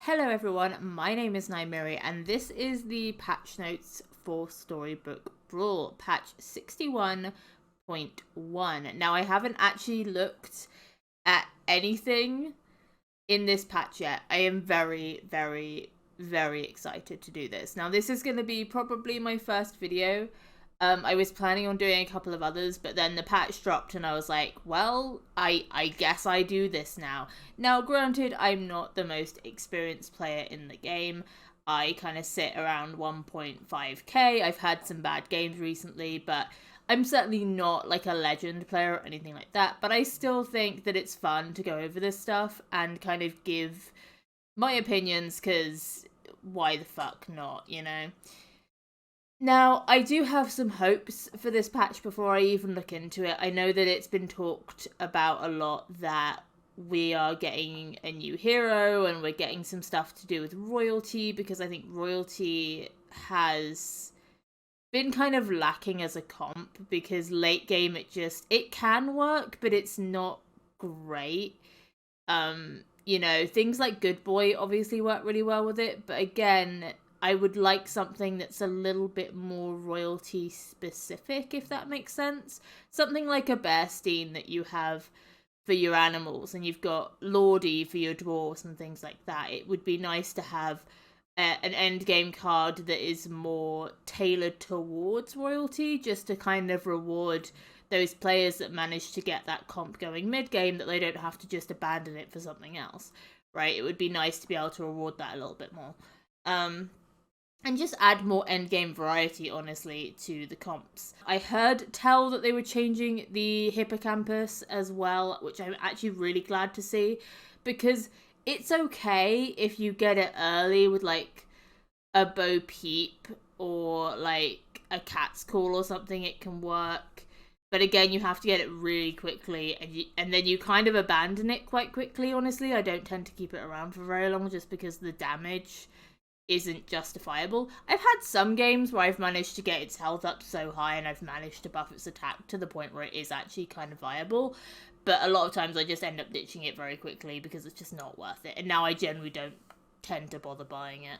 Hello everyone, my name is Naimiri and this is the patch notes for Storybook Brawl, patch 61.1. Now I haven't actually looked at anything in this patch yet. I am very excited to do this. Now this is going to be probably my first video. I was planning on doing a couple of others, but then the patch dropped and I was like, well, I guess I do this now. Now, granted, I'm not the most experienced player in the game. I kind of sit around 1.5k. I've had some bad games recently, but I'm certainly not like a legend player or anything like that. But I still think that it's fun to go over this stuff and kind of give my opinions, because why the fuck not, you know? Now, I do have some hopes for this patch before I even look into it. I know that it's been talked about a lot that we are getting a new hero and we're getting some stuff to do with royalty, because I think royalty has been kind of lacking as a comp, because late game it can work, but it's not great. You know, things like Good Boy obviously work really well with it, but again, I would like something that's a little bit more royalty specific, if that makes sense. Something like a Bearstein that you have for your animals, and you've got Lordy for your dwarves and things like that. It would be nice to have an end game card that is more tailored towards royalty, just to kind of reward those players that manage to get that comp going mid game, that they don't have to just abandon it for something else, right? It would be nice to be able to reward that a little bit more. And just add more endgame variety, honestly, to the comps. I heard tell that they were changing the hippocampus as well, which I'm actually really glad to see, because it's okay if you get it early with like a Bo Peep or like a Cat's Call or something. It can work, but again, you have to get it really quickly, and then you kind of abandon it quite quickly. Honestly, I don't tend to keep it around for very long, just because the damage isn't justifiable. I've had some games where I've managed to get its health up so high and I've managed to buff its attack to the point where it is actually kind of viable, but a lot of times I just end up ditching it very quickly because it's just not worth it, and now I generally don't tend to bother buying it.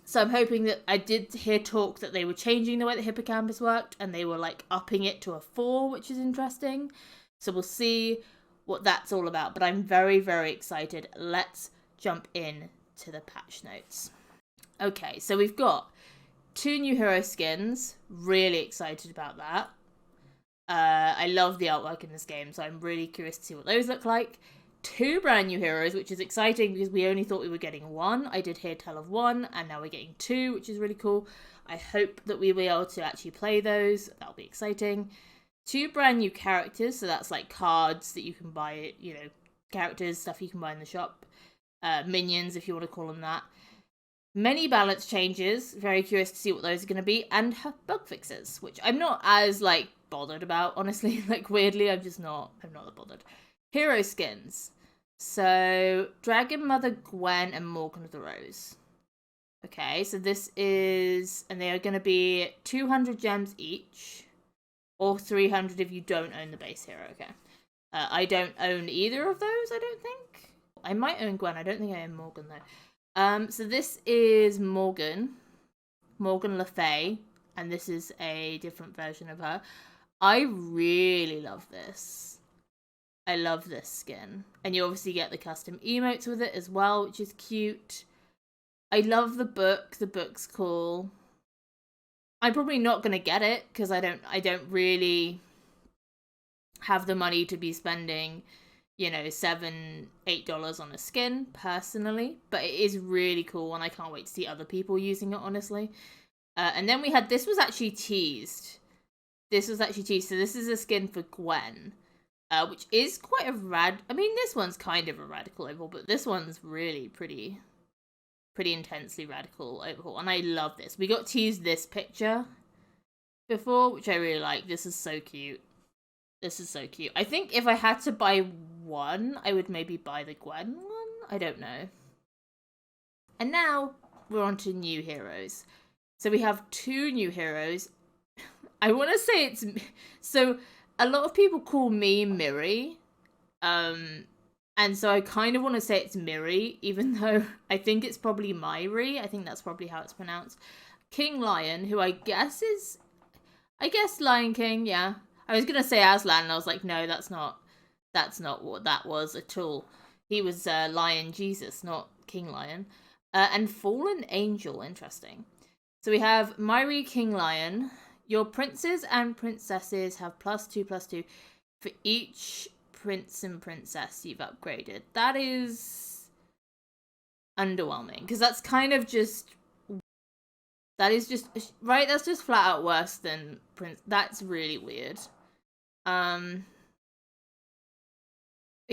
So I'm hoping that, I did hear talk that they were changing the way the hippocampus worked and they were like upping it to a 4, which is interesting. So we'll see what that's all about, but I'm very excited. Let's jump in to the patch notes. Okay, so we've got 2 new hero skins. Really excited about that. I love the artwork in this game, so I'm really curious to see what those look like. 2 brand new heroes, which is exciting because we only thought we were getting 1. I did hear tell of 1, and now we're getting 2, which is really cool. I hope that we'll be able to actually play those. That'll be exciting. 2 brand new characters, so that's like cards that you can buy, you know, characters, stuff you can buy in the shop. Minions, if you want to call them that. Many balance changes, very curious to see what those are going to be, and bug fixes, which I'm not as like bothered about, honestly. Like, weirdly, I'm not that bothered. Hero skins. So Dragon Mother Gwen and Morgan of the Rose. Okay, so this is, and they are going to be 200 gems each, or 300 if you don't own the base hero. Okay, I don't own either of those, I don't think. I might own Gwen. I don't think I own Morgan, though. So this is Morgan Le Fay, and this is a different version of her. I really love this. I love this skin. And you obviously get the custom emotes with it as well, which is cute. I love the book. The book's cool. I'm probably not going to get it, because I don't really have the money to be spending, you know, $7-8 on a skin personally, but it is really cool and I can't wait to see other people using it, honestly. And then we had, this was actually teased. So this is a skin for Gwen, which is quite a I mean, this one's kind of a radical overhaul, but this one's really pretty intensely radical overhaul, and I love this. We got teased this picture before, which I really like. This is so cute. I think if I had to buy one, I would maybe buy the Gwen one. I don't know. And now we're on to new heroes. So we have 2 new heroes. I want to say it's... So a lot of people call me Miri. And so I kind of want to say it's Miri, even though I think it's probably Myri. I think that's probably how it's pronounced. King Lion, who I guess is... I guess Lion King, yeah. I was going to say Aslan, and I was like, no, that's not what that was at all. He was Lion Jesus, not King Lion. And Fallen Angel, interesting. So we have Myri King Lion. Your princes and princesses have +2/+2 for each prince and princess you've upgraded. That is underwhelming, because that's kind of just... That is just... Right, that's just flat out worse than prince... That's really weird. A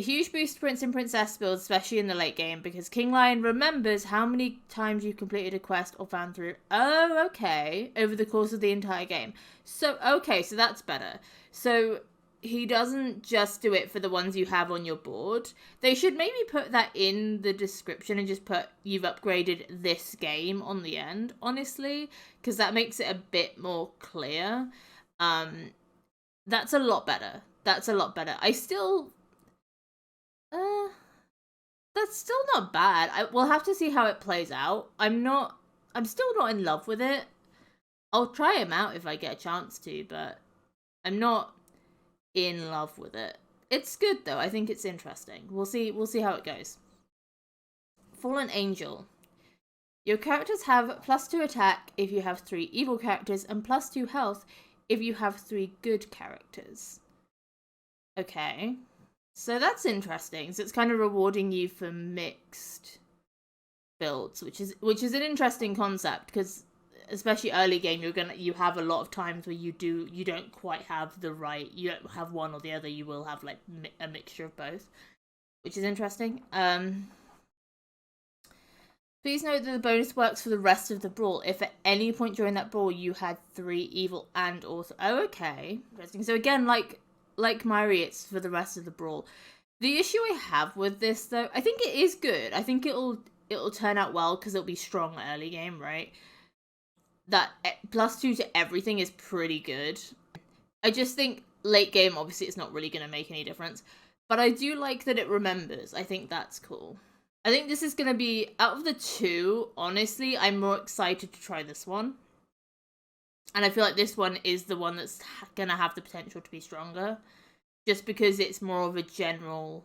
huge boost to Prince and Princess builds, especially in the late game, because King Lion remembers how many times you completed a quest or found through... Oh, okay. Over the course of the entire game. So, okay, so that's better. So, he doesn't just do it for the ones you have on your board. They should maybe put that in the description and just put, you've upgraded this game on the end, honestly, because that makes it a bit more clear. That's a lot better. That's a lot better. I still... that's still not bad. We'll have to see how it plays out. I'm still not in love with it. I'll try him out if I get a chance to, but I'm not in love with it. It's good though. I think it's interesting. We'll see how it goes. Fallen Angel. Your characters have +2 attack if you have 3 evil characters and +2 health if you have 3 good characters. Okay. So that's interesting. So it's kind of rewarding you for mixed builds, which is an interesting concept, because especially early game, you have a lot of times where you don't quite have you don't have one or the other. You will have like a mixture of both, which is interesting. Please note that the bonus works for the rest of the brawl. If at any point during that brawl you had 3 evil and also... Oh, okay. Interesting. So again, like Myri, it's for the rest of the brawl. The issue I have with this, though, I think it is good. I think it'll turn out well because it'll be strong early game, right? That +2 to everything is pretty good. I just think late game, obviously, it's not really going to make any difference. But I do like that it remembers. I think that's cool. I think this is going to be, out of the 2, honestly, I'm more excited to try this one. And I feel like this one is the one that's going to have the potential to be stronger. Just because it's more of a general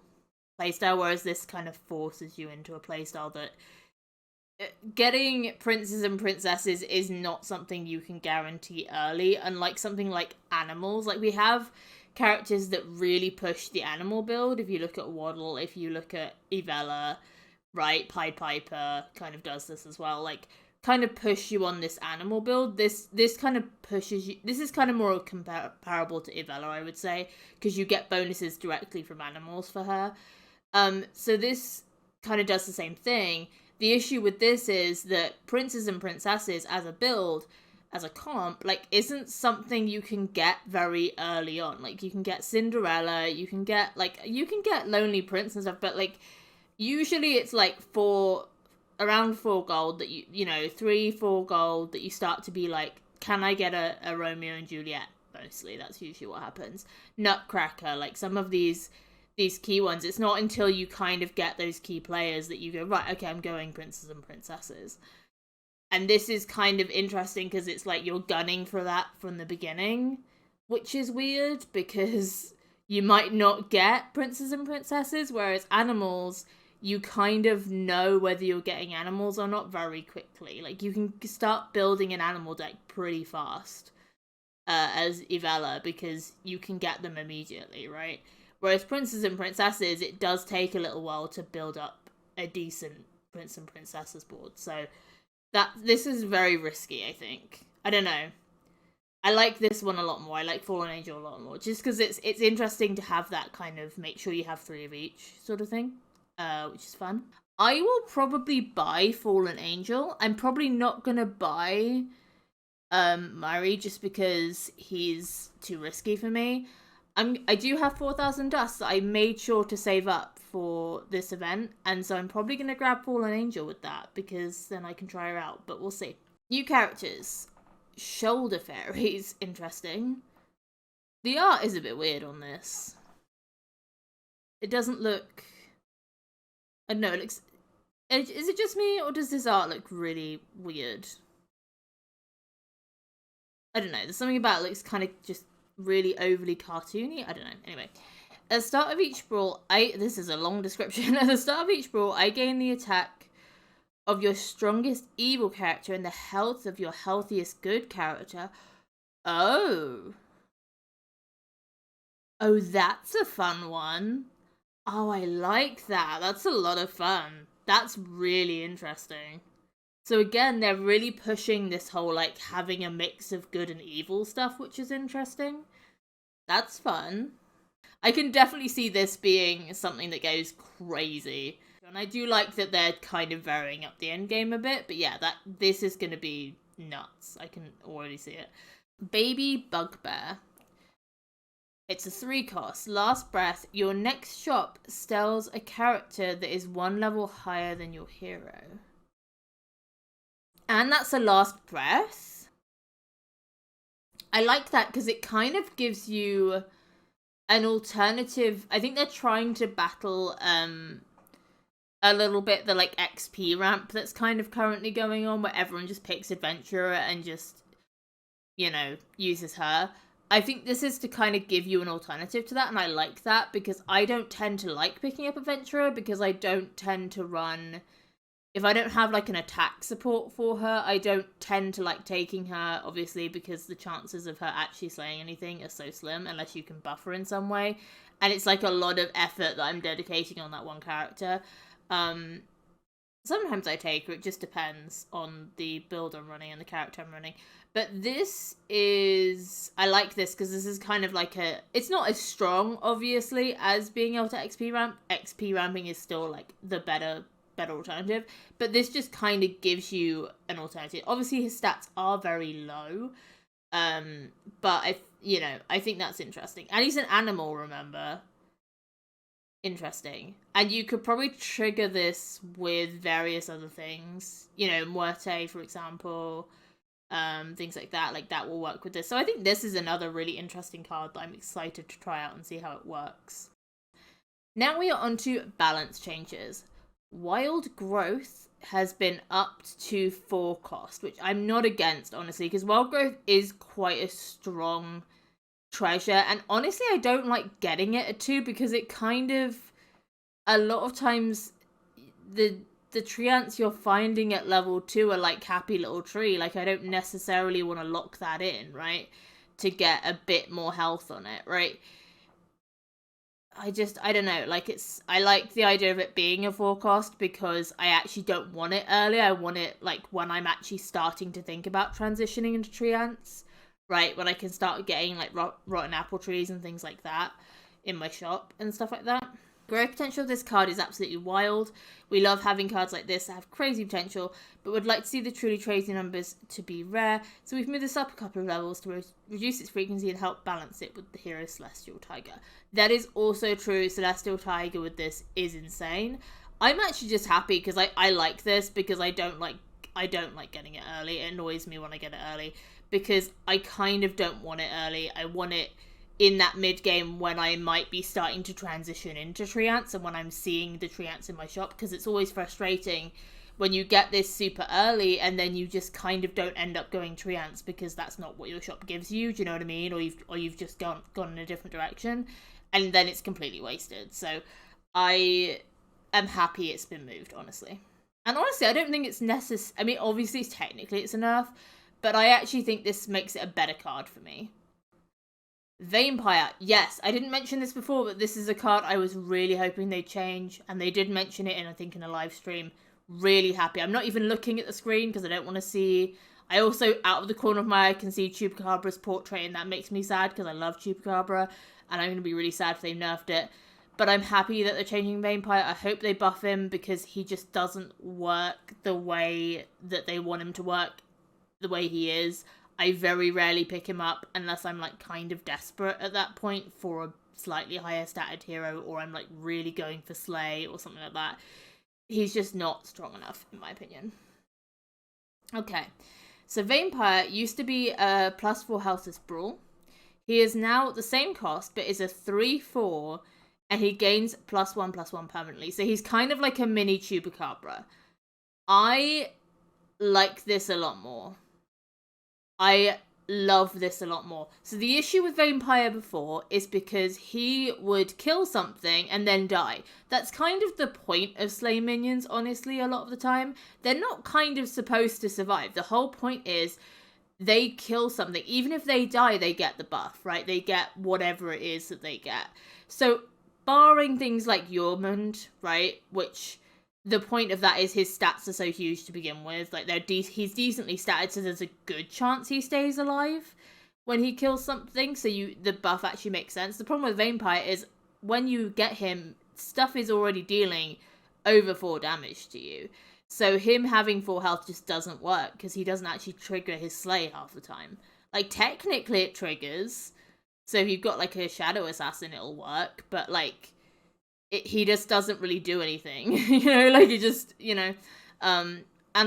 playstyle, whereas this kind of forces you into a playstyle that... Getting princes and princesses is not something you can guarantee early, unlike something like animals. Like, we have characters that really push the animal build. If you look at Waddle, if you look at Evella, right? Pied Piper kind of does this as well. Like, kind of push you on this animal build. This kind of pushes you... This is kind of more comparable to Evella, I would say, because you get bonuses directly from animals for her. So this kind of does the same thing. The issue with this is that princes and princesses as a build, as a comp, like, isn't something you can get very early on. Like, you can get Cinderella, you can get Lonely Prince and stuff, but, like, usually it's, like, around 4 gold that 3-4 gold that you start to be like, can I get a Romeo and Juliet? Mostly, that's usually what happens. Nutcracker, like some of these key ones, it's not until you kind of get those key players that you go, right, okay, I'm going princes and princesses. And this is kind of interesting because it's like you're gunning for that from the beginning, which is weird because you might not get princes and princesses, whereas animals, you kind of know whether you're getting animals or not very quickly. Like, you can start building an animal deck pretty fast as Evella because you can get them immediately, right? Whereas princes and princesses, it does take a little while to build up a decent prince and princesses board. So this is very risky, I think. I don't know. I like this one a lot more. I like Fallen Angel a lot more. Just because it's interesting to have that kind of make sure you have 3 of each sort of thing. Which is fun. I will probably buy Fallen Angel. I'm probably not going to buy Myri just because he's too risky for me. I do have 4,000 dust that I made sure to save up for this event, and so I'm probably going to grab Fallen Angel with that, because then I can try her out, but we'll see. New characters. Shoulder Fairies. Interesting. The art is a bit weird on this. It doesn't look I don't know, it looks... Is it just me, or does this art look really weird? I don't know, there's something about it looks kind of just really overly cartoony. I don't know. Anyway, at the start of each brawl, this is a long description. At the start of each brawl, I gain the attack of your strongest evil character and the health of your healthiest good character. Oh. Oh, that's a fun one. Oh, I like that. That's a lot of fun. That's really interesting. So again, they're really pushing this whole, like, having a mix of good and evil stuff, which is interesting. That's fun. I can definitely see this being something that goes crazy. And I do like that they're kind of varying up the end game a bit, but yeah, this is going to be nuts. I can already see it. Baby Bugbear. It's a 3 cost. Last breath. Your next shop sells a character that is 1 level higher than your hero. And that's a last breath. I like that because it kind of gives you an alternative. I think they're trying to battle a little bit the like XP ramp that's kind of currently going on, where everyone just picks adventurer and just, you know, uses her. I think this is to kind of give you an alternative to that, and I like that because I don't tend to like picking up adventurer because I don't tend to run... If I don't have, like, an attack support for her, I don't tend to like taking her, obviously, because the chances of her actually slaying anything are so slim, unless you can buff her in some way. And it's, like, a lot of effort that I'm dedicating on that one character. Sometimes I take her, it just depends on the build I'm running and the character I'm running. But this is... I like this, because this is kind of like a... It's not as strong, obviously, as being able to XP ramp. XP ramping is still, like, the better alternative, but this just kind of gives you an alternative. Obviously his stats are very low, but I think that's interesting. And he's an animal, remember? Interesting. And you could probably trigger this with various other things, you know, Muerte, for example, things like that will work with this. So I think this is another really interesting card that I'm excited to try out and see how it works. Now we are on to balance changes. Wild Growth has been upped to 4 cost, which I'm not against, honestly, because Wild Growth is quite a strong treasure, and honestly, I don't like getting it at 2 because it kind of, a lot of times, the treants you're finding at level 2 are like happy little tree. Like, I don't necessarily want to lock that in, right, to get a bit more health on it, right? I don't know, like, I like the idea of it being a 4 cost because I actually don't want it early. I want it, like, when I'm actually starting to think about transitioning into treants, right? When I can start getting, like, rotten apple trees and things like that in my shop and stuff like that. Growth potential of this card is absolutely wild. We love having cards like this that have crazy potential, but would like to see the truly crazy numbers to be rare, so we've moved this up a couple of levels to reduce its frequency and help balance it with the hero Celestial Tiger. That is also true. Celestial Tiger with this is insane. I'm actually just happy because I like this because I don't like getting it early. It annoys me when I get it early because I kind of don't want it early. I want it in that mid game when I might be starting to transition into treants and when I'm seeing the treants in my shop, because it's always frustrating when you get this super early and then you just kind of don't end up going treants because that's not what your shop gives you. Do you know what I mean? Or you've just gone in a different direction, and then it's completely wasted. So I am happy it's been moved, honestly. And honestly, I don't think it's necessary. I mean, obviously, technically it's a nerf, but I actually think this makes it a better card for me. Vampire. Yes, I didn't mention this before, but this is a card I was really hoping they'd change, and they did mention it I think in a live stream. Really happy. I'm not even looking at the screen because I don't want to see... I also, out of the corner of my eye, can see Chupacabra's portrait, and that makes me sad because I love Chupacabra, and I'm going to be really sad if they nerfed it. But I'm happy that they're changing Vampire. I hope they buff him because he just doesn't work the way that they want him to work, the way he is. I very rarely pick him up unless I'm, like, kind of desperate at that point for a slightly higher statted hero, or I'm, like, really going for Slay or something like that. He's just not strong enough, in my opinion. Okay, so Vampire used to be a +4 health as Brawl. He is now the same cost, but is a 3/4 and he gains +1/+1 permanently. So he's kind of like a mini Chupacabra. I like this a lot more. I love this a lot more. So the issue with Vampire before is because he would kill something and then die. That's kind of the point of Slay Minions, honestly, a lot of the time. They're not kind of supposed to survive. The whole point is they kill something. Even if they die, they get the buff, right? They get whatever it is that they get. So barring things like Yormund, right, which the point of that is his stats are so huge to begin with. Like, he's decently statted, so there's a good chance he stays alive when he kills something, so the buff actually makes sense. The problem with Vampire is when you get him, stuff is already dealing over 4 damage to you. So him having 4 health just doesn't work, because he doesn't actually trigger his slay half the time. Like, technically it triggers, so if you've got, like, a Shadow Assassin, it'll work, but, like, he just doesn't really do anything, you know, like, he just, you know, and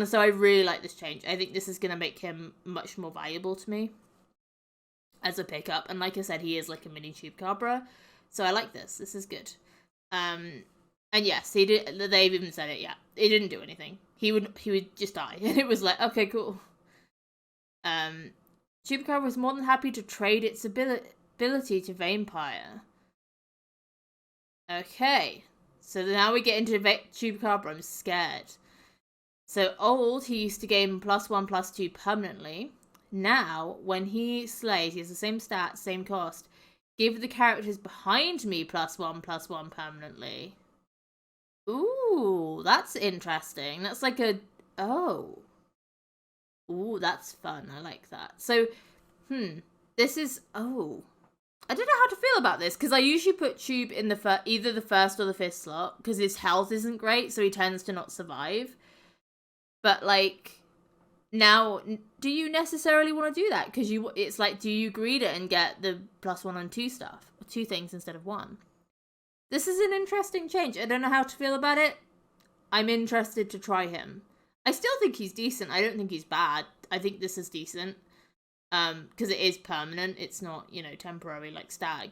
so I really like this change. I think this is going to make him much more valuable to me as a pickup, and like I said, he is like a mini Chupacabra, so I like this. This is good. And yes, they've even said it, yeah, he didn't do anything. He would just die, and it was like, okay, cool. Chupacabra was more than happy to trade its ability to Vampire. Okay, so now we get into Chupacabra. I'm scared. So old, he used to gain +1/+2 permanently. Now, when he slays, he has the same stats, same cost. Give the characters behind me +1/+1 permanently. Ooh, that's interesting. That's like a... Oh. Ooh, that's fun. I like that. So, this is... Oh. I don't know how to feel about this, because I usually put Tube in either the 1st or the 5th slot, because his health isn't great, so he tends to not survive. But, like, now, do you necessarily want to do that? Because it's like, do you greed it and get the +1 and 2 stuff? 2 things instead of 1. This is an interesting change. I don't know how to feel about it. I'm interested to try him. I still think he's decent. I don't think he's bad. I think this is decent. Because it is permanent. It's not, you know, temporary like Stag.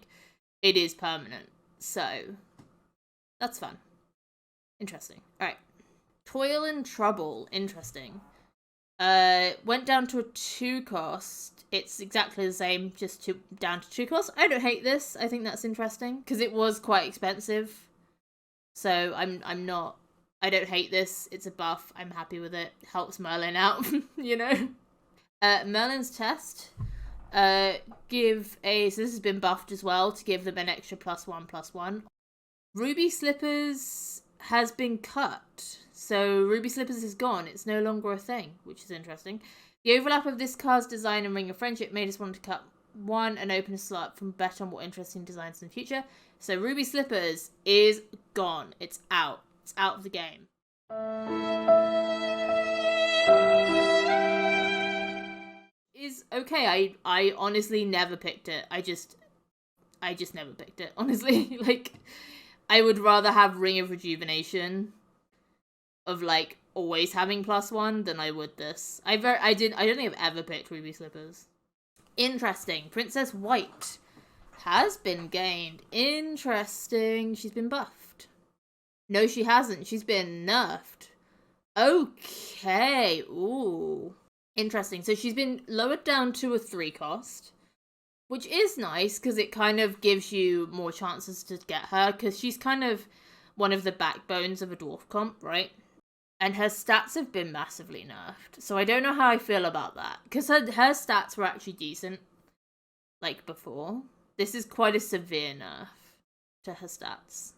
It is permanent. So, that's fun. Interesting. Alright. Toil and Trouble. Interesting. Went down to a 2 cost. It's exactly the same, just down to 2 cost. I don't hate this. I think that's interesting, because it was quite expensive. So, I don't hate this. It's a buff. I'm happy with it. Helps Merlin out, you know? Merlin's Test, so this has been buffed as well to give them an extra +1/+1. Ruby Slippers has been cut, so Ruby Slippers is gone. It's no longer a thing, which is interesting. The overlap of this card's design and Ring of Friendship made us want to cut 1 and open a slot from bet on more interesting designs in the future. So Ruby Slippers is gone. It's out. It's out of the game. Is okay. I honestly never picked it. I just never picked it, honestly. Like, I would rather have Ring of Rejuvenation of, like, always having +1 than I would this. I don't think I've ever picked Ruby Slippers. Interesting. Princess White has been gained. Interesting. She's been buffed. No, she hasn't. She's been nerfed. Okay. Ooh. Interesting. So she's been lowered down to a 3 cost, which is nice because it kind of gives you more chances to get her, because she's kind of one of the backbones of a dwarf comp, right? And her stats have been massively nerfed. So I don't know how I feel about that, because her stats were actually decent, like before. This is quite a severe nerf to her stats.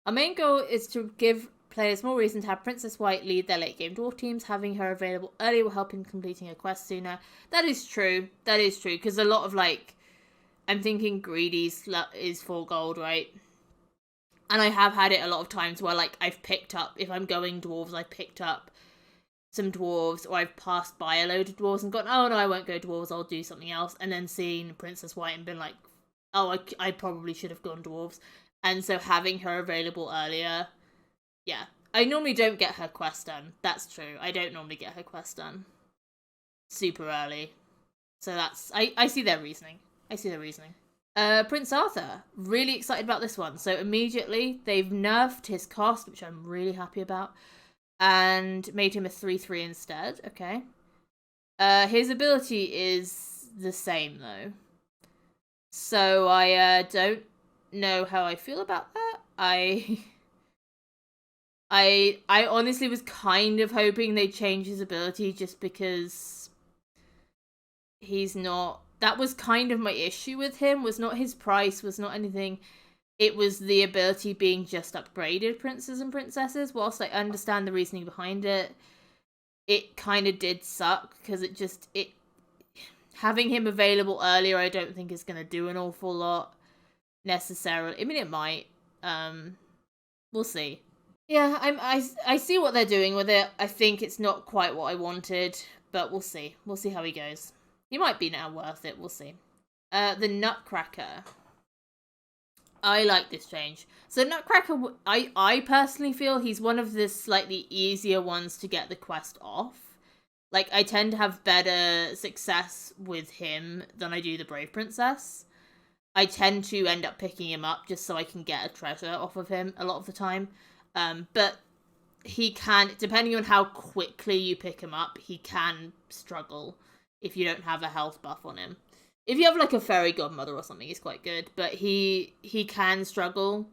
Our main goal is to give players more reason to have Princess White lead their late game dwarf teams. Having her available early will help in completing a quest sooner. That is true. That is true. Because a lot of, like, I'm thinking Greedy is 4 gold, right? And I have had it a lot of times where, like, I've picked up, if I'm going dwarves, I've picked up some dwarves, or I've passed by a load of dwarves and gone, oh no, I won't go dwarves, I'll do something else. And then seen Princess White and been like, oh, I probably should have gone dwarves. And so having her available earlier, yeah. I normally don't get her quest done. That's true. I don't normally get her quest done super early. So that's... I see their reasoning. Prince Arthur. Really excited about this one. So immediately they've nerfed his cost, which I'm really happy about, and made him a 3/3 instead. Okay. His ability is the same though. So I don't know how I feel about that. I honestly was kind of hoping they'd change his ability just because he's not. That was kind of my issue with him, was not his price, was not anything. It was the ability being just upgraded princes and princesses. Whilst I understand the reasoning behind it, it kind of did suck because it having him available earlier I don't think is going to do an awful lot necessarily. I mean, it might. We'll see. Yeah, I see what they're doing with it. I think it's not quite what I wanted, but we'll see. We'll see how he goes. He might be now worth it. We'll see. The Nutcracker. I like this change. So Nutcracker, I personally feel he's one of the slightly easier ones to get the quest off. Like, I tend to have better success with him than I do the Brave Princess. I tend to end up picking him up just so I can get a treasure off of him a lot of the time. But he can, depending on how quickly you pick him up, he can struggle if you don't have a health buff on him. If you have like a fairy godmother or something, he's quite good, but he can struggle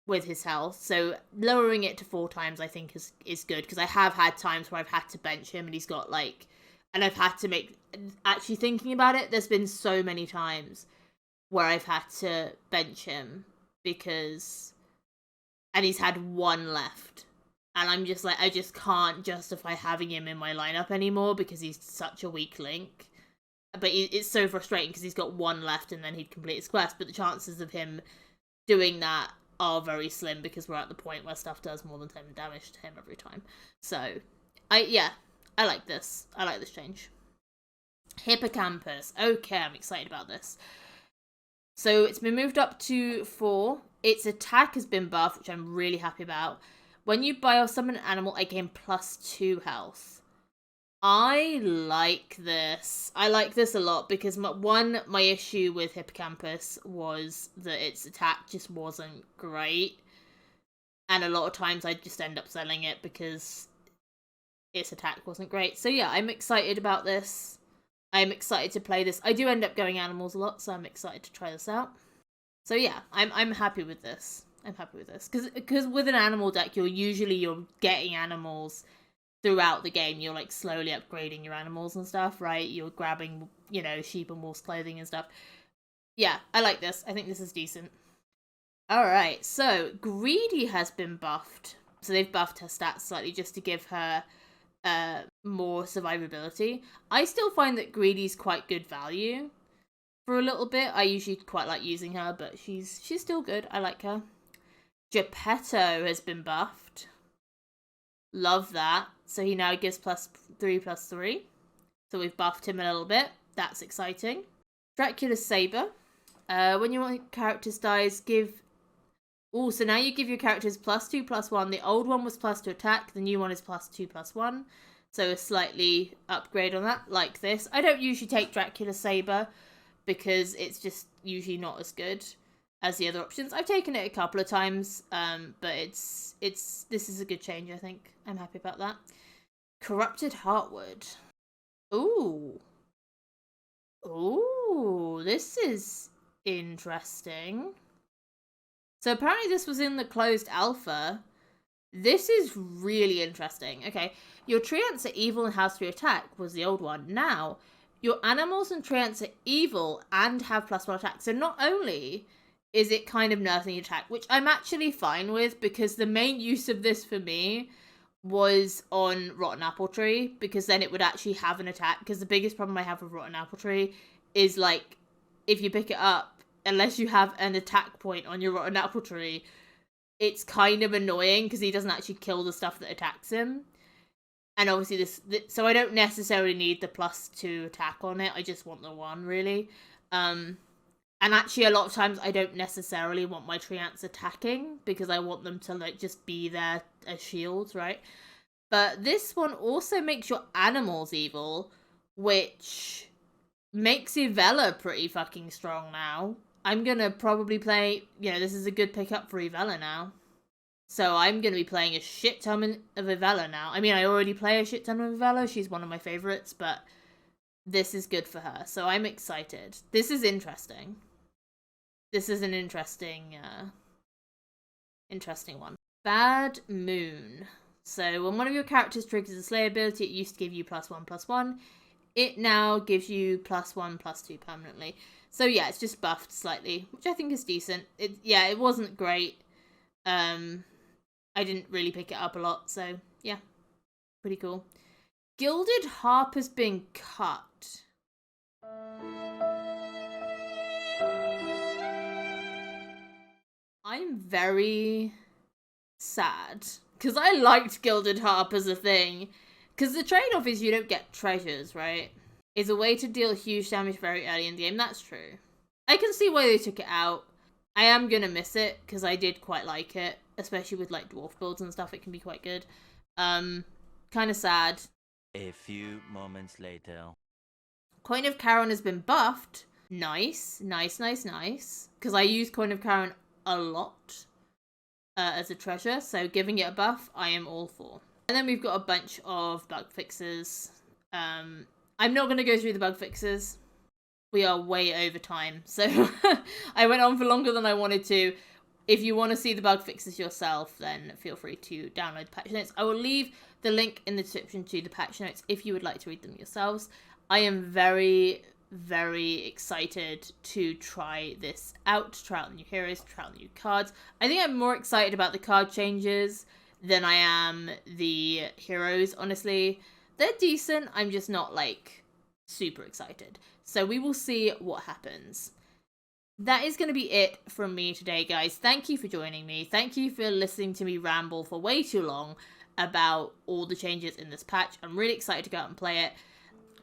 with his health. So lowering it to 4 times I think is good, because I have had times where I've had to bench him and he's got like, and I've had to make, actually thinking about it, there's been so many times where I've had to bench him because, and he's had 1 left. And I'm just like, I just can't justify having him in my lineup anymore because he's such a weak link. But it's so frustrating because he's got 1 left and then he'd complete his quest. But the chances of him doing that are very slim because we're at the point where stuff does more than 10 damage to him every time. So, I like this. I like this change. Hippocampus. Okay, I'm excited about this. So it's been moved up to 4. Its attack has been buffed, which I'm really happy about. When you buy or summon an animal, I gain +2 health. I like this. I like this a lot because my issue with Hippocampus was that its attack just wasn't great. And a lot of times I'd just end up selling it because its attack wasn't great. So yeah, I'm excited about this. I'm excited to play this. I do end up going animals a lot, so I'm excited to try this out. So yeah, I'm happy with this. I'm happy with this because with an animal deck, you're getting animals throughout the game. You're like slowly upgrading your animals and stuff, right? You're grabbing, sheep and wolf's clothing and stuff. Yeah, I like this. I think this is decent. All right, so Greedy has been buffed. So they've buffed her stats slightly just to give her more survivability. I still find that Greedy's quite good value for a little bit. I usually quite like using her, but she's still good. I like her. Geppetto has been buffed. Love that. So he now gives +3/+3. So we've buffed him a little bit. That's exciting. Dracula's Saber. When your characters dies, give... Oh, so now you give your characters +2/+1. The old one was +2 attack. The new one is +2/+1. So a slightly upgrade on that, like this. I don't usually take Dracula's Saber because it's just usually not as good as the other options. I've taken it a couple of times, but this is a good change, I think. I'm happy about that. Corrupted Heartwood. Ooh, this is interesting. So apparently this was in the closed alpha. This is really interesting. Okay, your treants are evil and has 3 attack was the old one. Now, your animals and treants are evil and have +1 attack. So not only is it kind of nerfing attack, which I'm actually fine with because the main use of this for me was on Rotten Apple Tree, because then it would actually have an attack. Because the biggest problem I have with Rotten Apple Tree is, like, if you pick it up, unless you have an attack point on your Rotten Apple Tree, it's kind of annoying because he doesn't actually kill the stuff that attacks him. And obviously so I don't necessarily need the +2 attack on it. I just want the 1, really. And actually, a lot of times, I don't necessarily want my treants attacking because I want them to, like, just be there as shields, right? But this one also makes your animals evil, which makes Ivella pretty fucking strong now. I'm gonna probably play, you know, this is a good pickup for Ivella now. So I'm gonna be playing a shit ton of Ivella now. I mean, I already play a shit ton of Ivella. She's one of my favorites, but this is good for her. So I'm excited. This is interesting. This is an interesting one. Bad Moon. So when one of your characters triggers a Slay ability, it used to give you +1/+1. It now gives you +1/+2 permanently. So yeah, it's just buffed slightly, which I think is decent. It wasn't great. I didn't really pick it up a lot, so yeah, pretty cool. Gilded Harp has been cut. I'm very sad because I liked Gilded Harp as a thing. Because the trade-off is you don't get treasures, right? It's a way to deal huge damage very early in the game. That's true. I can see why they took it out. I am gonna miss it because I did quite like it, especially with like dwarf builds and stuff. It can be quite good. Kind of sad. A few moments later. Coin of Charon has been buffed. Nice. Because I use Coin of Charon a lot as a treasure, so giving it a buff, I am all for. And then we've got a bunch of bug fixes. I'm not going to go through the bug fixes. We are way over time, so I went on for longer than I wanted to. If you want to see the bug fixes yourself, then feel free to download the patch notes. I will leave the link in the description to the patch notes if you would like to read them yourselves. I am very, very excited to try this out, to try out the new heroes, to try out the new cards. I think I'm more excited about the card changes than I am the heroes, honestly. They're decent, I'm just not, like, super excited. So we will see what happens. That is going to be it from me today, guys. Thank you for joining me. Thank you for listening to me ramble for way too long about all the changes in this patch. I'm really excited to go out and play it.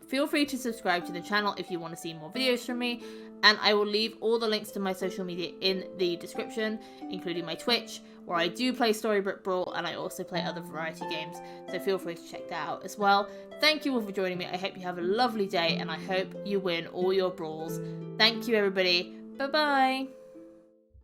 Feel free to subscribe to the channel if you want to see more videos from me, and I will leave all the links to my social media in the description, including my Twitch, where I do play Storybook Brawl, and I also play other variety games, so feel free to check that out as well. Thank you all for joining me. I hope you have a lovely day, and I hope you win all your brawls. Thank you, everybody. Bye-bye.